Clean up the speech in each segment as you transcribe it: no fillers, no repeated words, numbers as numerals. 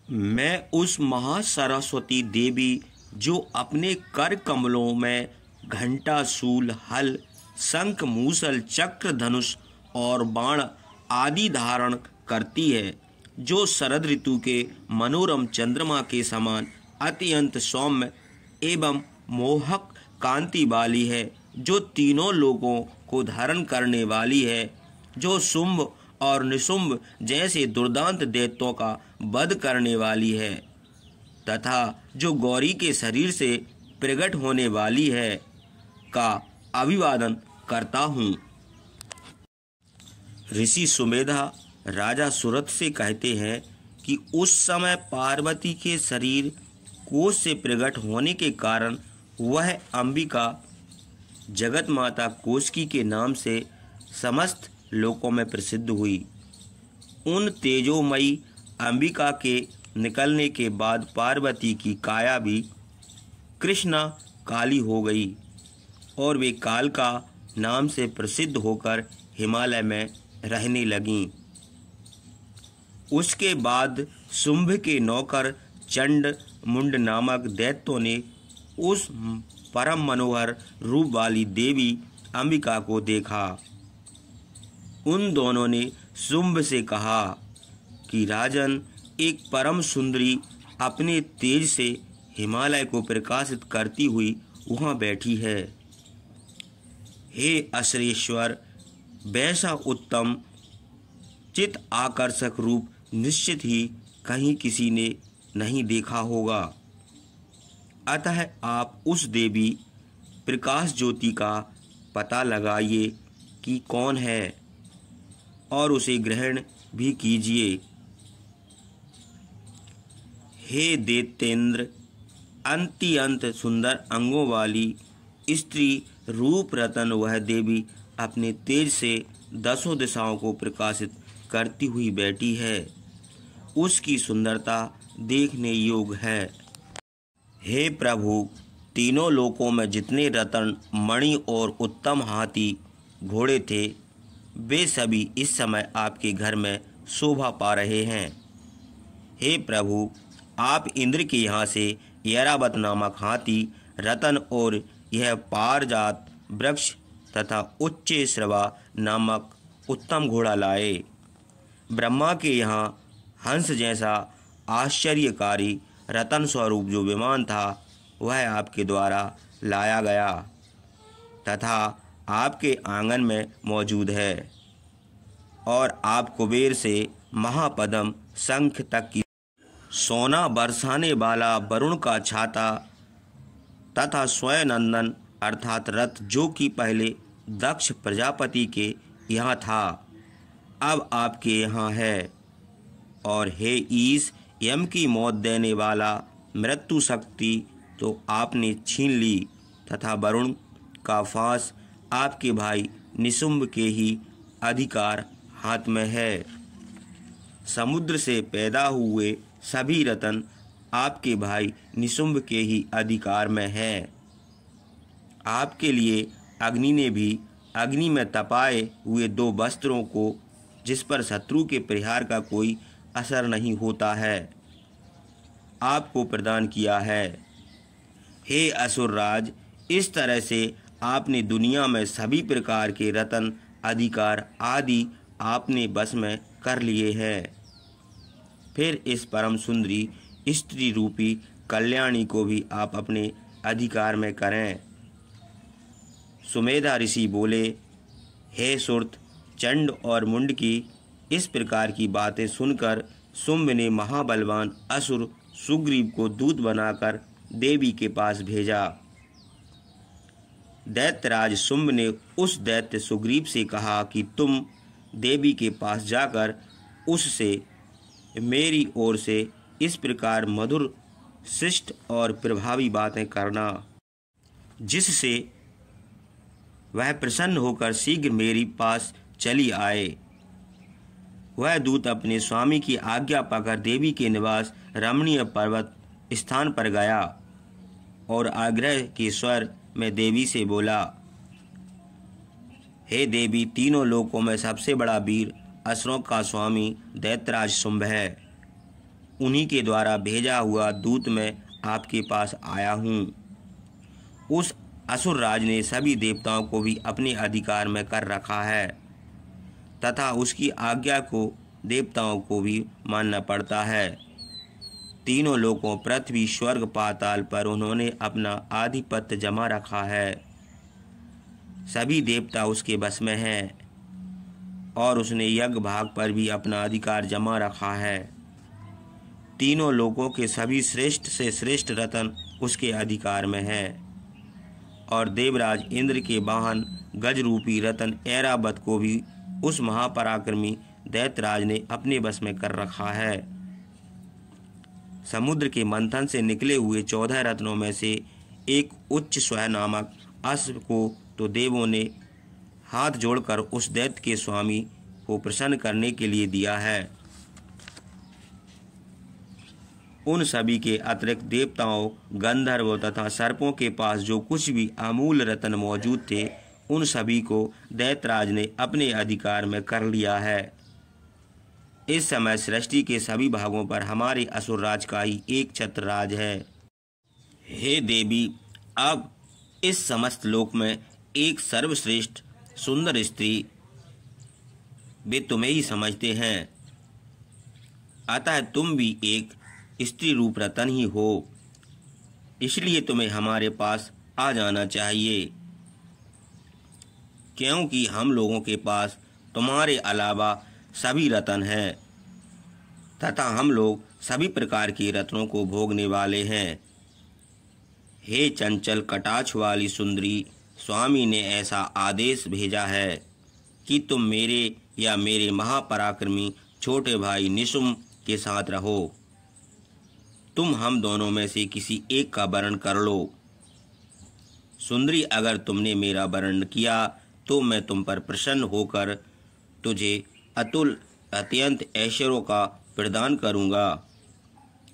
मैं उस महासरस्वती देवी जो अपने कर कमलों में घंटा, शूल, हल, शंख, मूसल, चक्र, धनुष और बाण आदि धारण करती है, जो शरद ऋतु के मनोरम चंद्रमा के समान अत्यंत सौम्य एवं मोहक कांति वाली है, जो तीनों लोगों को धारण करने वाली है, जो शुंभ और निशुंभ जैसे दुर्दांत दैत्यों का वध करने वाली है, तथा जो गौरी के शरीर से प्रकट होने वाली है, का अभिवादन करता हूँ। ऋषि सुमेधा राजा सुरथ से कहते हैं कि उस समय पार्वती के शरीर कोष से प्रकट होने के कारण वह अंबिका जगत माता कोशकी के नाम से समस्त लोकों में प्रसिद्ध हुई। उन तेजोमयी अंबिका के निकलने के बाद पार्वती की काया भी कृष्णा काली हो गई और वे काल का नाम से प्रसिद्ध होकर हिमालय में रहने लगीं। उसके बाद शुंभ के नौकर चंड मुंड नामक दैत्यों ने उस परम मनोहर रूप वाली देवी अंबिका को देखा। उन दोनों ने शुंभ से कहा कि राजन, एक परम सुंदरी अपने तेज से हिमालय को प्रकाशित करती हुई वहाँ बैठी है। हे अश्रेश्वर, वैसा उत्तम चित आकर्षक रूप निश्चित ही कहीं किसी ने नहीं देखा होगा। अतः आप उस देवी प्रकाश ज्योति का पता लगाइए कि कौन है और उसे ग्रहण भी कीजिए। हे दैत्येंद्र, अत्यंत सुंदर अंगों वाली स्त्री रूप रतन वह देवी अपने तेज से दसों दिशाओं को प्रकाशित करती हुई बैठी है। उसकी सुंदरता देखने योग्य है। हे प्रभु, तीनों लोकों में जितने रतन, मणि और उत्तम हाथी घोड़े थे, वे सभी इस समय आपके घर में शोभा पा रहे हैं। हे प्रभु, आप इंद्र के यहाँ से ऐरावत नामक हाथी, रतन और यह पारजात वृक्ष तथा उच्च श्रवा नामक उत्तम घोड़ा लाए। ब्रह्मा के यहाँ हंस जैसा आश्चर्यकारी रतन स्वरूप जो विमान था, वह आपके द्वारा लाया गया तथा आपके आंगन में मौजूद है। और आप कुबेर से महापद्म शंख तक की सोना बरसाने वाला वरुण का छाता तथा स्वयं नंदन अर्थात रथ, जो कि पहले दक्ष प्रजापति के यहाँ था, अब आपके यहाँ है। और हे ईश, यम की मौत देने वाला मृत्यु शक्ति तो आपने छीन ली तथा वरुण का फांस आपके भाई निशुंभ के ही अधिकार हाथ में है। समुद्र से पैदा हुए सभी रतन आपके भाई निशुंभ के ही अधिकार में है। आपके लिए अग्नि ने भी अग्नि में तपाए हुए 2 वस्त्रों को, जिस पर शत्रु के प्रहार का कोई असर नहीं होता है, आपको प्रदान किया है। हे असुरराज, इस तरह से आपने दुनिया में सभी प्रकार के रतन, अधिकार आदि आपने बस में कर लिए हैं। फिर इस परम सुंदरी स्त्री रूपी कल्याणी को भी आप अपने अधिकार में करें। सुमेधा ऋषि बोले, हे सुरथ, चंड और मुंड की इस प्रकार की बातें सुनकर शुंभ ने महाबलवान असुर सुग्रीव को दूत बनाकर देवी के पास भेजा। दैत्यराज शुंभ ने उस दैत्य सुग्रीव से कहा कि तुम देवी के पास जाकर उससे मेरी ओर से इस प्रकार मधुर, शिष्ट और प्रभावी बातें करना, जिससे वह प्रसन्न होकर शीघ्र मेरी पास चली आए। वह दूत अपने स्वामी की आज्ञा पाकर देवी के निवास रमणीय पर्वत स्थान पर गया और आग्रह के स्वर में देवी से बोला, हे देवी, तीनों लोकों में सबसे बड़ा वीर असुरों का स्वामी दैत्यराज शुंभ है। उन्हीं के द्वारा भेजा हुआ दूत मैं आपके पास आया हूँ। उस असुर राज ने सभी देवताओं को भी अपने अधिकार में कर रखा है तथा उसकी आज्ञा को देवताओं को भी मानना पड़ता है। तीनों लोकों पृथ्वी स्वर्ग पाताल पर उन्होंने अपना आधिपत्य जमा रखा है। सभी देवता उसके बस में हैं और उसने यज्ञ भाग पर भी अपना अधिकार जमा रखा है। तीनों लोकों के सभी श्रेष्ठ से श्रेष्ठ रत्न उसके अधिकार में है और देवराज इंद्र के वाहन गज रूपी रत्न ऐरावत को भी उस महापराक्रमी दैत्यराज ने अपने बस में कर रखा है। समुद्र के मंथन से निकले हुए 14 रत्नों में से एक उच्च स्व नामक अश्व को तो देवों ने हाथ जोड़कर उस दैत्य के स्वामी को प्रसन्न करने के लिए दिया है। उन सभी के अतिरिक्त देवताओं, गंधर्वों तथा सर्पों के पास जो कुछ भी अमूल्य रत्न मौजूद थे, उन सभी को दैत्यराज ने अपने अधिकार में कर लिया है। इस समय सृष्टि के सभी भागों पर हमारे असुर राज का ही एक छत्र राज है। हे देवी, अब इस समस्त लोक में एक सर्वश्रेष्ठ सुंदर स्त्री वे तुम्हें ही समझते हैं, अतः तुम भी एक स्त्री रूप रतन ही हो, इसलिए तुम्हें हमारे पास आ जाना चाहिए, क्योंकि हम लोगों के पास तुम्हारे अलावा सभी रतन हैं तथा हम लोग सभी प्रकार के रत्नों को भोगने वाले हैं। हे चंचल कटाक्ष वाली सुंदरी, स्वामी ने ऐसा आदेश भेजा है कि तुम मेरे या मेरे महापराक्रमी छोटे भाई निशुम्भ के साथ रहो। तुम हम दोनों में से किसी एक का वर्ण कर लो। सुंदरी, अगर तुमने मेरा वर्ण किया तो मैं तुम पर प्रसन्न होकर तुझे अतुल अत्यंत ऐश्वर्यों का प्रदान करूँगा।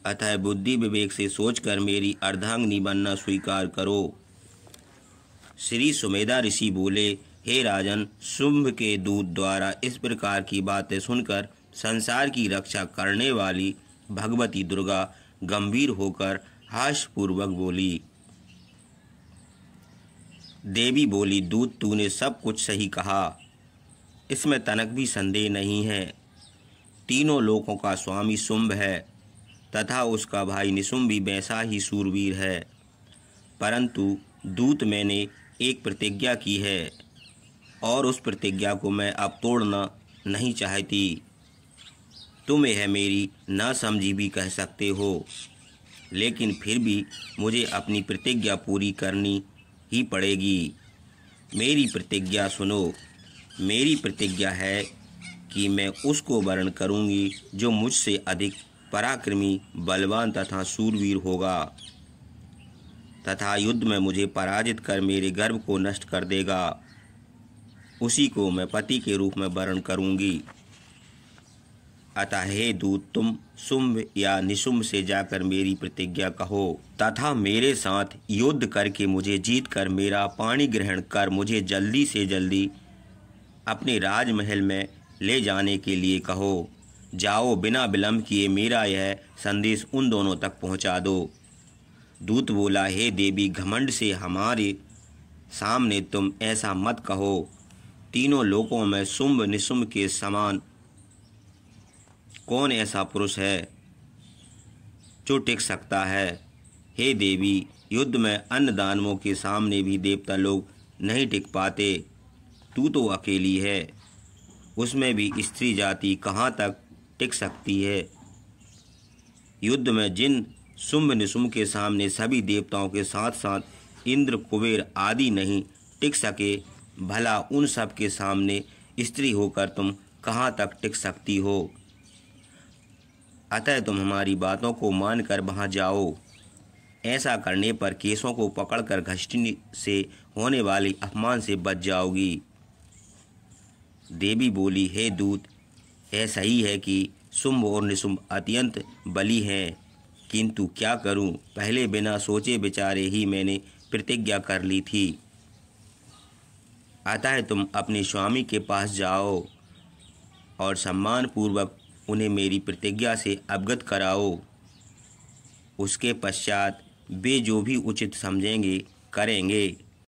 अतः बुद्धि विवेक से सोचकर मेरी अर्धांगिनी बनना स्वीकार करो। श्री सुमेधा ऋषि बोले, हे राजन, शुंभ के दूत द्वारा इस प्रकार की बातें सुनकर संसार की रक्षा करने वाली भगवती दुर्गा गंभीर होकर हास्यपूर्वक बोली। देवी बोली, दूत, तूने सब कुछ सही कहा, इसमें तनक भी संदेह नहीं है। तीनों लोकों का स्वामी शुंभ है तथा उसका भाई निशुम्भ भी वैसा ही सूरवीर है, परंतु दूत, मैंने एक प्रतिज्ञा की है और उस प्रतिज्ञा को मैं अब तोड़ना नहीं चाहती। तुम यह मेरी नासमझी भी कह सकते हो, लेकिन फिर भी मुझे अपनी प्रतिज्ञा पूरी करनी ही पड़ेगी। मेरी प्रतिज्ञा सुनो। मेरी प्रतिज्ञा है कि मैं उसको वर्ण करूंगी जो मुझसे अधिक पराक्रमी, बलवान तथा शूरवीर होगा तथा युद्ध में मुझे पराजित कर मेरे गर्व को नष्ट कर देगा। उसी को मैं पति के रूप में वर्ण करूंगी। अतः हे दूत, तुम शुंभ या निशुम्भ से जाकर मेरी प्रतिज्ञा कहो तथा मेरे साथ युद्ध करके मुझे जीत कर मेरा पाणी ग्रहण कर मुझे जल्दी से जल्दी अपने राजमहल में ले जाने के लिए कहो। जाओ, बिना विलंब किए मेरा यह संदेश उन दोनों तक पहुंचा दो। दूत बोला, हे देवी, घमंड से हमारे सामने तुम ऐसा मत कहो। तीनों लोकों में शुंभ निशुम्भ के समान कौन ऐसा पुरुष है जो टिक सकता है। हे देवी, युद्ध में अन्य दानवों के सामने भी देवता लोग नहीं टिक पाते, तू तो अकेली है, उसमें भी स्त्री जाति कहाँ तक टिक सकती है। युद्ध में जिन शुंभ निशुम्भ के सामने सभी देवताओं के साथ साथ इंद्र, कुबेर आदि नहीं टिक सके, भला उन सब के सामने स्त्री होकर तुम कहाँ तक टिक सकती हो। अतः तुम हमारी बातों को मानकर वहाँ जाओ। ऐसा करने पर केसों को पकड़कर घसीटने से होने वाले अपमान से बच जाओगी। देवी बोली, हे दूत, यह सही है कि शुंभ और निशुम्भ अत्यंत बली हैं, किंतु क्या करूं, पहले बिना सोचे विचारे ही मैंने प्रतिज्ञा कर ली थी। अतः तुम अपने स्वामी के पास जाओ और सम्मान पूर्वक उन्हें मेरी प्रतिज्ञा से अवगत कराओ। उसके पश्चात वे जो भी उचित समझेंगे करेंगे।